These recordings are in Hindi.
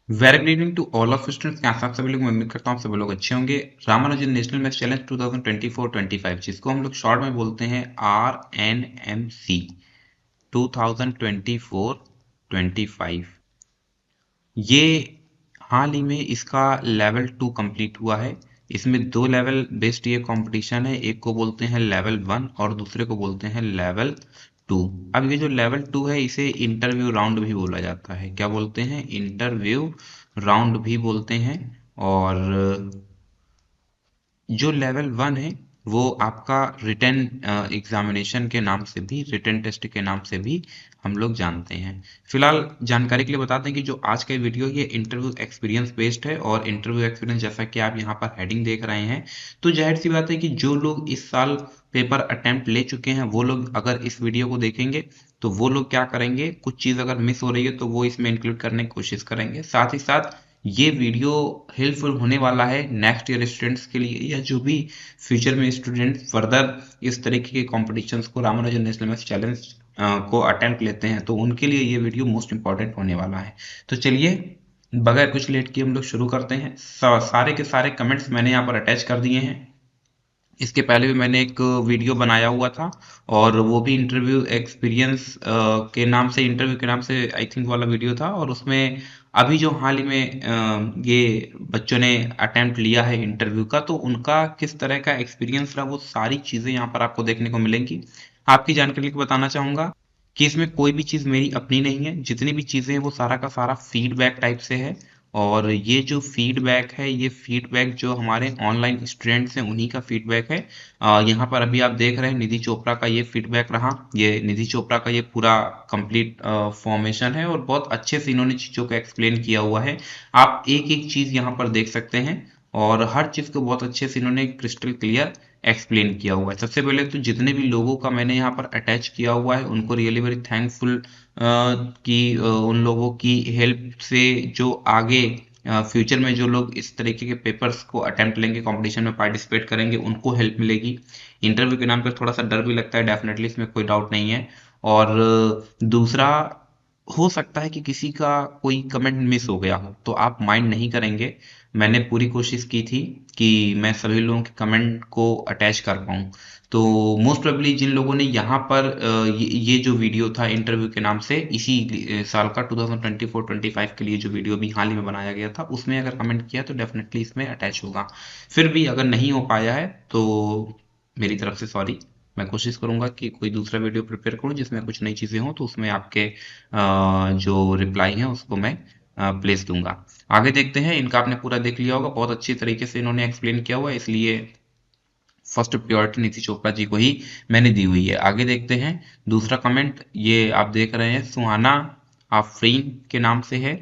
Very good evening to all of students. यहाँ साथ सभी लोग मैं उम्मीद करता हूँ सभी लोग अच्छे होंगे। रामानुजन नेशनल मैथ्स चैलेंज 2024-25 जिसको हम लोग शॉर्ट में बोलते हैं RNMC 2024-25, ये हाल ही में इसका लेवल 2 कंप्लीट हुआ है। इसमें दो लेवल बेस्ड ये कंपटीशन है, एक को बोलते हैं लेवल 1 और दूसरे को बोलते हैं लेवल 2। अब ये जो लेवल 2 है इसे इंटरव्यू राउंड भी बोला जाता है। क्या बोलते हैं? इंटरव्यू राउंड भी बोलते हैं। और जो लेवल 1 है वो आपका रिटन एग्जामिनेशन के नाम से भी, रिटन टेस्ट के नाम से भी हम लोग जानते हैं। फिलहाल जानकारी के लिए बता दें कि जो आज का वीडियो ये इंटरव्यू एक्सपीरियंस बेस्ड है, और इंटरव्यू एक्सपीरियंस जैसा कि आप यहाँ पर हेडिंग देख रहे हैं, तो जाहिर सी बात है कि जो लोग इस साल पेपर अटेम्प्ट ले चुके हैं वो लोग अगर इस वीडियो को देखेंगे तो वो लोग क्या करेंगे, कुछ चीज़ अगर मिस हो रही है तो वो इसमें इंक्लूड करने की कोशिश करेंगे। साथ ही साथ ये वीडियो हेल्पफुल होने वाला है नेक्स्ट ईयर स्टूडेंट्स के लिए, या जो भी फ्यूचर में स्टूडेंट फर्दर इस तरीके के कॉम्पिटिशन्स को, रामानुजन नेशनल मैथ्स चैलेंज को अटेम्प्ट लेते हैं, तो उनके लिए ये वीडियो मोस्ट इंपॉर्टेंट होने वाला है। तो चलिए बगैर कुछ लेट किए हम लोग शुरू करते हैं। सारे के सारे कमेंट्स मैंने यहाँ पर अटैच कर दिए हैं। इसके पहले भी मैंने एक वीडियो बनाया हुआ था, और वो भी इंटरव्यू एक्सपीरियंस के नाम से, इंटरव्यू के नाम से आई थिंक वाला वीडियो था। और उसमें अभी जो हाल ही में ये बच्चों ने अटेम्प्ट लिया है इंटरव्यू का, तो उनका किस तरह का एक्सपीरियंस रहा वो सारी चीज़ें यहाँ पर आपको देखने को मिलेंगी। आपकी जानकारी को बताना चाहूँगा कि इसमें कोई भी चीज़ मेरी अपनी नहीं है, जितनी भी चीज़ें हैं वो सारा का सारा फीडबैक टाइप से है। और ये जो फीडबैक है, ये फीडबैक जो हमारे ऑनलाइन स्टूडेंट्स हैं उन्हीं का फीडबैक है। यहाँ पर अभी आप देख रहे हैं निधि चोपड़ा का ये फीडबैक रहा। ये निधि चोपड़ा का ये पूरा कंप्लीट फॉर्मेशन है, और बहुत अच्छे से इन्होंने चीज़ों को एक्सप्लेन किया हुआ है। आप एक एक चीज़ यहाँ पर देख सकते हैं, और हर चीज़ को बहुत अच्छे से इन्होंने क्रिस्टल क्लियर एक्सप्लेन किया हुआ है। सबसे पहले तो जितने भी लोगों का मैंने यहाँ पर अटैच किया हुआ है उनको रियली वेरी थैंकफुल कि उन लोगों की हेल्प से जो आगे फ्यूचर में जो लोग इस तरीके के पेपर्स को अटेम्प्ट लेंगे, कंपटीशन में पार्टिसिपेट करेंगे, उनको हेल्प मिलेगी। इंटरव्यू के नाम पर थोड़ा सा डर भी लगता है डेफिनेटली, इसमें कोई डाउट नहीं है। और दूसरा, हो सकता है कि किसी का कोई कमेंट मिस हो गया हो, तो आप माइंड नहीं करेंगे। मैंने पूरी कोशिश की थी कि मैं सभी लोगों के कमेंट को अटैच कर पाऊँ। तो मोस्ट प्रोबेबली जिन लोगों ने यहाँ पर ये जो वीडियो था इंटरव्यू के नाम से, इसी साल का 2024-25 के लिए जो वीडियो भी हाल ही में बनाया गया था, उसमें अगर कमेंट किया तो डेफिनेटली इसमें अटैच होगा। फिर भी अगर नहीं हो पाया है तो मेरी तरफ से सॉरी। मैं कोशिश करूंगा कि कोई दूसरा वीडियो प्रिपेयर करूं जिसमें कुछ नई चीज़ें हों, तो उसमें आपके जो रिप्लाई है उसको मैं प्लेस दूंगा। आगे देखते हैं। इनका आपने पूरा देख लिया होगा, बहुत अच्छी तरीके से इन्होंने एक्सप्लेन किया हुआ है, इसलिए फर्स्ट प्योरिटी नीति चोपड़ा जी को ही मैंने दी हुई है। आगे देखते हैं। दूसरा कमेंट ये आप देख रहे हैं, सुहाना आफरीन के नाम से है।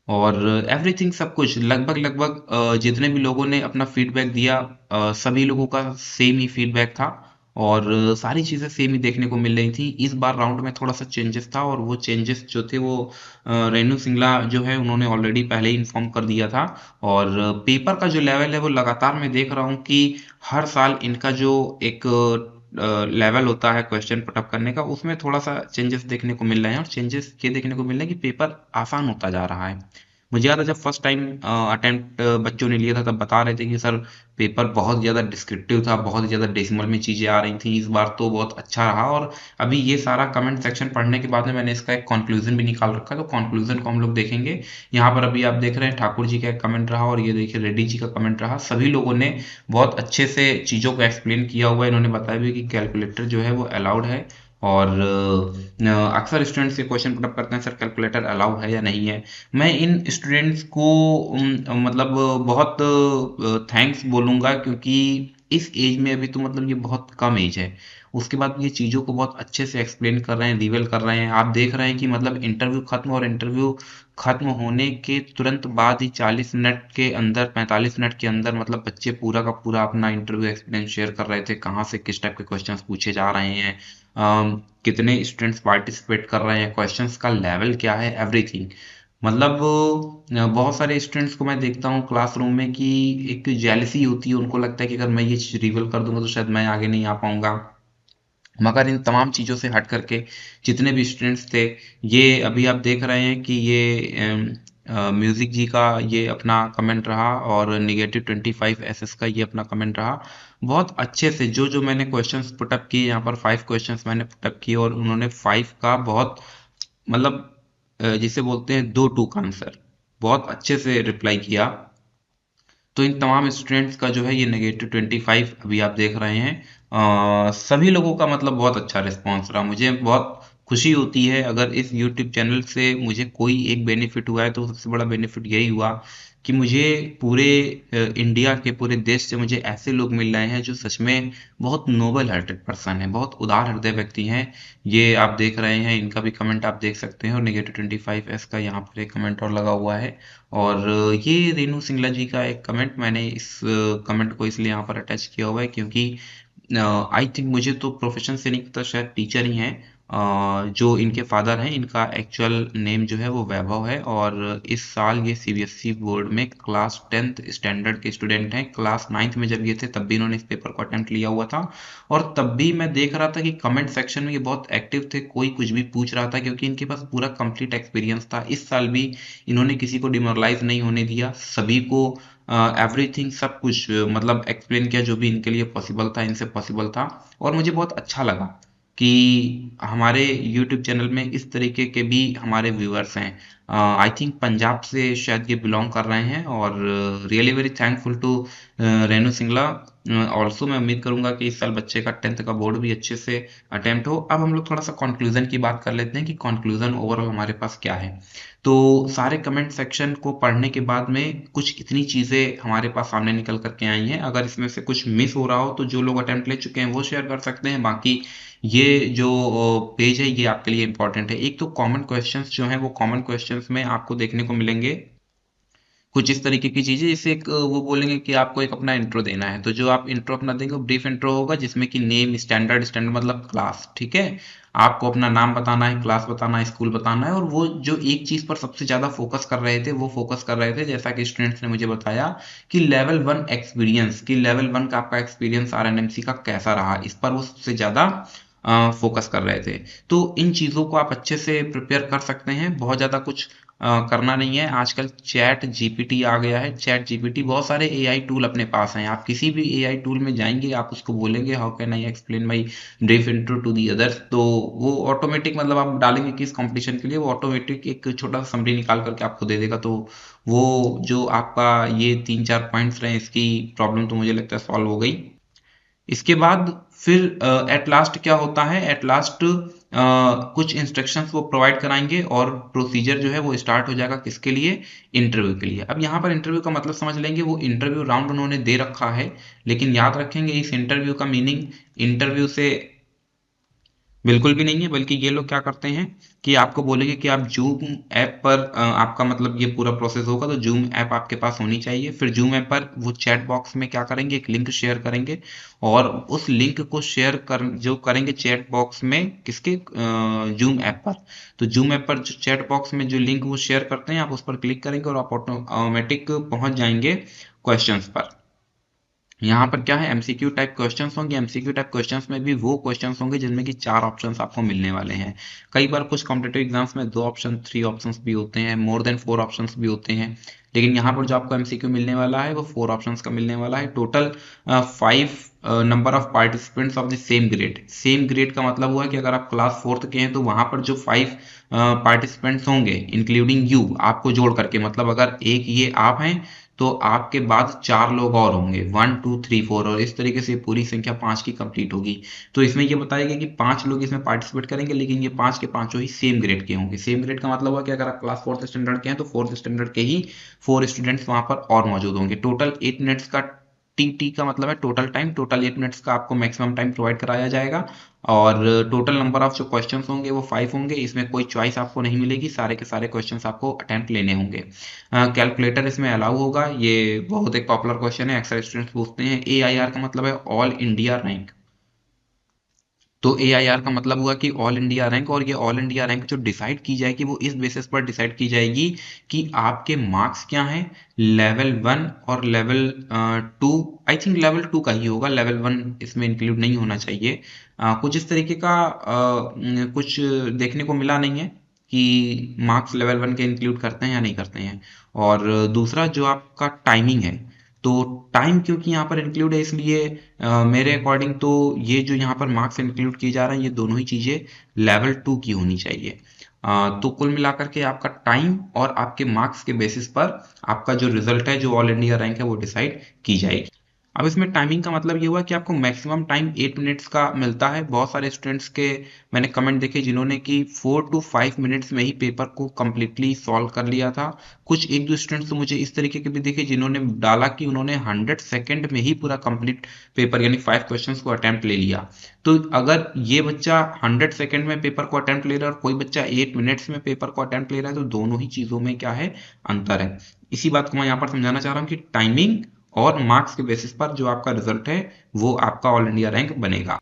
और एवरीथिंग, सब कुछ लगभग लगभग जितने भी लोगों ने अपना फीडबैक दिया, सभी लोगों का सेम ही फीडबैक था। और सारी चीज़ें सेम ही देखने को मिल रही थी। इस बार राउंड में थोड़ा सा चेंजेस था, और वो चेंजेस जो थे वो रेनू सिंगला जो है उन्होंने ऑलरेडी पहले ही इन्फॉर्म कर दिया था। और पेपर का जो लेवल है वो लगातार मैं देख रहा हूँ कि हर साल इनका जो एक लेवल होता है क्वेश्चन पुटअप करने का, उसमें थोड़ा सा चेंजेस देखने को मिल रहे हैं। और चेंजेस ये देखने को मिल रहे हैं कि पेपर आसान होता जा रहा है। मुझे याद है जब फर्स्ट टाइम अटेम्प्ट बच्चों ने लिया था तब बता रहे थे कि सर पेपर बहुत ज़्यादा डिस्क्रिप्टिव था, बहुत ज़्यादा डेसिमल में चीज़ें आ रही थी। इस बार तो बहुत अच्छा रहा। और अभी ये सारा कमेंट सेक्शन पढ़ने के बाद में मैंने इसका एक कंक्लूजन भी निकाल रखा है, तो कंक्लूजन को हम लोग देखेंगे। यहाँ पर अभी आप देख रहे हैं ठाकुर जी का एक कमेंट रहा, और ये देखिए रेड्डी जी का कमेंट रहा। सभी लोगों ने बहुत अच्छे से चीज़ों को एक्सप्लेन किया हुआ है। इन्होंने बताया भी कि कैलकुलेटर जो है वो अलाउड है। और अक्सर स्टूडेंट्स ये क्वेश्चन पुटअप करते हैं, सर कैलकुलेटर अलाउ है या नहीं है। मैं इन स्टूडेंट्स को मतलब बहुत थैंक्स बोलूँगा, क्योंकि इस एज में अभी तो मतलब ये बहुत कम एज है। उसके बाद ये चीज़ों को बहुत अच्छे से एक्सप्लेन कर रहे हैं, रिवील कर रहे हैं। आप देख रहे हैं कि मतलब इंटरव्यू खत्म, और इंटरव्यू खत्म होने के तुरंत बाद ही 40 मिनट के अंदर, 45 मिनट के अंदर, मतलब बच्चे पूरा का पूरा अपना इंटरव्यू एक्सपीरियंस शेयर कर रहे थे। कहाँ से किस टाइप के क्वेश्चंस पूछे जा रहे हैं, कितने स्टूडेंट्स पार्टिसिपेट कर रहे हैं, क्वेश्चंस का लेवल क्या है, एवरीथिंग। मतलब बहुत सारे स्टूडेंट्स को मैं देखता हूँ क्लासरूम में कि एक जेलसी होती है, उनको लगता है कि अगर मैं ये चीज़ रिवील कर दूंगा तो शायद मैं आगे नहीं आ पाऊंगा। मगर इन तमाम चीज़ों से हट करके जितने भी स्टूडेंट्स थे, ये अभी आप देख रहे हैं कि ये म्यूजिक जी का ये अपना कमेंट रहा और निगेटिव 25 SS का ये अपना कमेंट रहा। बहुत अच्छे से जो जो मैंने क्वेश्चंस पुटअप किए, यहाँ पर 5 क्वेश्चंस मैंने पुटअप किए और उन्होंने 5 का बहुत मतलब जिसे बोलते हैं 2 टूक आंसर बहुत अच्छे से रिप्लाई किया। तो इन तमाम स्टूडेंट्स का जो है ये -25 अभी आप देख रहे हैं। सभी लोगों का मतलब बहुत अच्छा रिस्पांस रहा। मुझे बहुत खुशी होती है अगर इस यूट्यूब चैनल से मुझे कोई एक बेनिफिट हुआ है तो सबसे बड़ा बेनिफिट यही हुआ कि मुझे पूरे इंडिया के पूरे देश से मुझे ऐसे लोग मिल रहे हैं जो सच में बहुत नोबल हार्टेड पर्सन है, बहुत उदार हृदय व्यक्ति हैं। ये आप देख रहे हैं, इनका भी कमेंट आप देख सकते हैं और -25S का यहाँ पर एक कमेंट और लगा हुआ है। और ये रेनू सिंगला जी का एक कमेंट, मैंने इस कमेंट को इसलिए यहाँ पर अटैच किया हुआ है क्योंकि आई थिंक, मुझे तो प्रोफेशन से नहीं पता, शायद टीचर ही हैं। जो इनके फादर हैं, इनका एक्चुअल नेम जो है वो वैभव है और इस साल ये सीबीएसई बोर्ड में क्लास 10th स्टैंडर्ड के स्टूडेंट हैं। क्लास 9th में जब ये थे तब भी इन्होंने इस पेपर को अटेम्प्ट लिया हुआ था और तब भी मैं देख रहा था कि कमेंट सेक्शन में ये बहुत एक्टिव थे, कोई कुछ भी पूछ रहा था क्योंकि इनके पास पूरा कंप्लीट एक्सपीरियंस था। इस साल भी इन्होंने किसी को डिमोरलाइज नहीं होने दिया, सभी को एवरीथिंग सब कुछ मतलब एक्सप्लेन किया जो भी इनके लिए पॉसिबल था, इनसे पॉसिबल था। और मुझे बहुत अच्छा लगा कि हमारे YouTube चैनल में इस तरीके के भी हमारे व्यूअर्स हैं। आई थिंक पंजाब से शायद ये बिलोंग कर रहे हैं और really very thankful to Renu Singla. Also मैं उम्मीद करूंगा कि इस साल बच्चे का 10th का बोर्ड भी अच्छे से अटेम्प्ट हो। अब हम लोग थोड़ा सा कंक्लूजन की बात कर लेते हैं कि कंक्लूजन ओवरऑल हमारे पास क्या है। तो सारे कमेंट सेक्शन को पढ़ने के बाद में कुछ इतनी चीज़ें हमारे पास सामने निकल करके आई हैं। अगर इसमें से कुछ मिस हो रहा हो तो जो लोग अटेम्प्ट ले चुके हैं वो शेयर कर सकते हैं, बाकी ये जो पेज है ये आपके लिए इंपॉर्टेंट है। एक तो कॉमन क्वेश्चंस जो हैं वो कॉमन क्वेश्चंस में आपको देखने को मिलेंगे कुछ इस तरीके की चीजें, जैसे एक वो बोलेंगे कि आपको एक अपना इंट्रो देना है, तो जो आप इंट्रो अपना देंगे वो ब्रीफ इंट्रो होगा जिसमें कि नेम, स्टैंडर्ड, स्टैंडर्ड मतलब क्लास, ठीक है। आपको अपना नाम बताना है, क्लास बताना है, स्कूल बताना है। और वो जो एक चीज पर सबसे ज्यादा फोकस कर रहे थे वो फोकस कर रहे थे, जैसा कि स्टूडेंट्स ने मुझे बताया कि लेवल 1 एक्सपीरियंस, कि लेवल 1 का आपका एक्सपीरियंस आरएनएमसी का कैसा रहा, इस पर वो सबसे ज्यादा फोकस कर रहे थे। तो इन चीज़ों को आप अच्छे से प्रिपेयर कर सकते हैं, बहुत ज़्यादा कुछ करना नहीं है। आजकल चैट जीपीटी आ गया है, चैट जीपीटी, बहुत सारे एआई टूल अपने पास हैं। आप किसी भी एआई टूल में जाएंगे, आप उसको बोलेंगे how can I explain my brief intro to the others, तो वो ऑटोमेटिक, मतलब आप डालेंगे किस कंपटीशन के लिए, वो ऑटोमेटिक एक छोटा सा समरी निकाल करके आपको दे देगा। तो वो जो आपका ये 3-4 पॉइंट्स रहे, इसकी प्रॉब्लम तो मुझे लगता है सॉल्व हो गई। इसके बाद फिर एट लास्ट क्या होता है, एट लास्ट कुछ इंस्ट्रक्शंस वो प्रोवाइड कराएंगे और प्रोसीजर जो है वो स्टार्ट हो जाएगा किसके लिए, इंटरव्यू के लिए। अब यहाँ पर इंटरव्यू का मतलब समझ लेंगे, वो इंटरव्यू राउंड उन्होंने दे रखा है, लेकिन याद रखेंगे इस इंटरव्यू का मीनिंग इंटरव्यू से बिल्कुल भी नहीं है, बल्कि ये लोग क्या करते हैं कि आपको बोलेंगे कि आप जूम ऐप पर आपका मतलब ये पूरा प्रोसेस होगा तो जूम ऐप आपके पास होनी चाहिए। फिर जूम ऐप पर वो चैट बॉक्स में क्या करेंगे, एक लिंक शेयर करेंगे और उस लिंक को शेयर कर जो करेंगे चैट बॉक्स में किसके, जूम ऐप पर। तो जूम ऐप पर जो चैट बॉक्स में जो लिंक वो शेयर करते हैं आप उस पर क्लिक करेंगे और आप ऑटोमेटिक पहुंच जाएंगे क्वेश्चंस पर। यहाँ पर क्या है, एमसीक्यू टाइप क्वेश्चंस होंगे। एमसीक्यू टाइप क्वेश्चंस में भी वो क्वेश्चंस होंगे जिनमें कि 4 ऑप्शंस आपको मिलने वाले हैं। कई बार कुछ कॉम्पिटेटिव एग्जाम्स में 2 ऑप्शन, 3 ऑप्शंस भी होते हैं, मोर देन 4 ऑप्शंस भी होते हैं। लेकिन यहाँ पर जो आपको एमसीक्यू मिलने वाला है वो 4 ऑप्शंस का मिलने वाला है। Total 5 number of participants of the same grade. Same grade का मतलब हुआ कि अगर आप क्लास 4th के हैं तो वहां पर जो 5 पार्टिसिपेंट्स होंगे इंक्लूडिंग यू, आपको जोड़ करके, मतलब अगर एक ये आप हैं तो आपके बाद 4 लोग और होंगे, 1 2 3 4, और इस तरीके से पूरी संख्या 5 की कंप्लीट होगी। तो इसमें ये बताया गया कि 5 लोग इसमें पार्टिसिपेट करेंगे, लेकिन ये 5 के पांचों ही सेम ग्रेड के होंगे। सेम ग्रेड का मतलब हुआ कि अगर आप क्लास 4th स्टैंडर्ड के हैं तो 4th स्टैंडर्ड के ही 4 स्टूडेंट्स वहां पर और मौजूद होंगे। टोटल 8 मिनट्स का टी का मतलब है टोटल टाइम, टोटल 8 मिनट्स का आपको मैक्सिमम टाइम प्रोवाइड कराया जाएगा। और टोटल नंबर ऑफ जो क्वेश्चंस होंगे वो 5 होंगे, इसमें कोई चॉइस आपको नहीं मिलेगी, सारे के सारे क्वेश्चंस आपको अटेम्प्ट लेने होंगे। कैलकुलेटर इसमें अलाउ होगा, ये बहुत एक पॉपुलर क्वेश्चन है, अक्सर स्टूडेंट्स पूछते हैं। AIR का मतलब है ऑल इंडिया रैंक। तो AIR का मतलब हुआ कि ऑल इंडिया रैंक, और ये ऑल इंडिया रैंक जो डिसाइड की जाएगी वो इस बेसिस पर डिसाइड की जाएगी कि आपके मार्क्स क्या हैं लेवल 1 और लेवल 2। आई थिंक लेवल 2 का ही होगा, लेवल 1 इसमें इंक्लूड नहीं होना चाहिए। कुछ इस तरीके का कुछ देखने को मिला नहीं है कि मार्क्स लेवल 1 के इंक्लूड करते हैं या नहीं करते हैं। और दूसरा जो आपका टाइमिंग है, तो टाइम क्योंकि यहाँ पर इंक्लूड है, इसलिए मेरे अकॉर्डिंग तो ये जो यहाँ पर मार्क्स इंक्लूड किए जा रहे हैं ये दोनों ही चीज़ें लेवल 2 की होनी चाहिए। तो कुल मिलाकर के आपका टाइम और आपके मार्क्स के बेसिस पर आपका जो रिजल्ट है, जो ऑल इंडिया रैंक है, वो डिसाइड की जाएगी। अब इसमें टाइमिंग का मतलब ये हुआ कि आपको मैक्सिमम टाइम 8 मिनट्स का मिलता है। बहुत सारे स्टूडेंट्स के मैंने कमेंट देखे जिन्होंने कि 4 to 5 मिनट्स में ही पेपर को कम्प्लीटली सॉल्व कर लिया था। कुछ एक दो स्टूडेंट्स तो मुझे इस तरीके के भी देखे जिन्होंने डाला कि उन्होंने 100 सेकेंड में ही पूरा कंप्लीट पेपर यानी 5 क्वेश्चंस को अटेम्प्ट ले लिया। तो अगर ये बच्चा 100 सेकेंड में पेपर को अटेम्प्ट ले रहा है और कोई बच्चा 8 मिनट्स में पेपर को अटेम्प्ट ले रहा है, तो दोनों ही चीजों में क्या है, अंतर है। इसी बात को मैं यहाँ पर समझाना चाह रहा हूँ कि टाइमिंग और मार्क्स के बेसिस पर जो आपका रिजल्ट है वो आपका ऑल इंडिया रैंक बनेगा।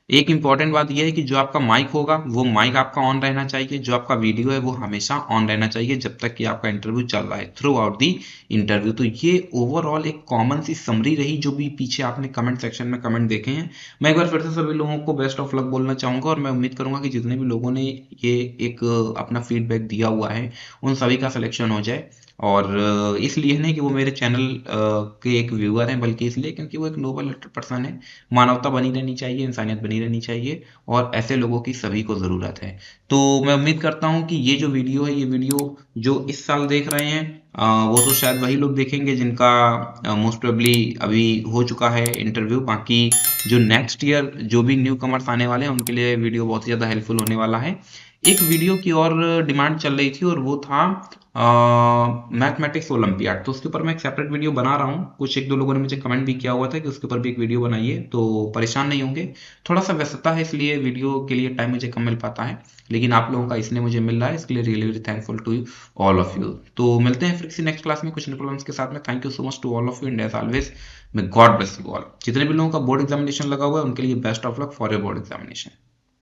एक इंपॉर्टेंट बात यह है कि जो आपका माइक होगा वो माइक आपका ऑन रहना चाहिए, जो आपका वीडियो है वो हमेशा ऑन रहना चाहिए जब तक कि आपका इंटरव्यू चल रहा है, थ्रू आउट दी इंटरव्यू। तो ये ओवरऑल एक कॉमन सी समरी रही जो भी पीछे आपने कमेंट सेक्शन में कमेंट देखे हैं। मैं एक बार फिर से सभी लोगों को बेस्ट ऑफ लक बोलना चाहूंगा, और मैं उम्मीद करूंगा कि जितने भी लोगों ने ये एक अपना फीडबैक दिया हुआ है उन सभी का सिलेक्शन हो जाए। और इसलिए नहीं कि वो मेरे चैनल के एक व्यूअर हैं, बल्कि इसलिए क्योंकि वो एक नोबल पर्सन है। मानवता बनी रहनी चाहिए, इंसानियत बनी रहनी चाहिए, और ऐसे लोगों की सभी को ज़रूरत है। तो मैं उम्मीद करता हूँ कि ये जो वीडियो है, ये वीडियो जो इस साल देख रहे हैं वो तो शायद वही लोग देखेंगे जिनका मोस्ट प्रोबेबली अभी हो चुका है इंटरव्यू। बाकी जो नेक्स्ट ईयर जो भी न्यू कमर्स आने वाले हैं उनके लिए वीडियो बहुत ही ज़्यादा हेल्पफुल होने वाला है। एक वीडियो की और डिमांड चल रही थी और वो था मैथमेटिक्स ओलंपियाड। तो उसके ऊपर मैं एक सेपरेट वीडियो बना रहा हूँ। कुछ एक दो लोगों ने मुझे कमेंट भी किया हुआ था कि उसके ऊपर भी एक वीडियो बनाइए, तो परेशान नहीं होंगे। थोड़ा सा व्यस्तता है इसलिए वीडियो के लिए टाइम मुझे कम मिल पाता है, लेकिन आप लोगों का इसलिए मुझे मिल रहा है, इसके लिए really very thankful to all of you. तो मिलते हैं फिर किसी नेक्स्ट क्लास में कुछ नए प्रॉब्लम्स के साथ में। Thank you so much to all of you, and as always may God bless you all. जितने भी लोगों का बोर्ड एग्जामिनेशन लगा हुआ है उनके लिए best of luck for your board examination.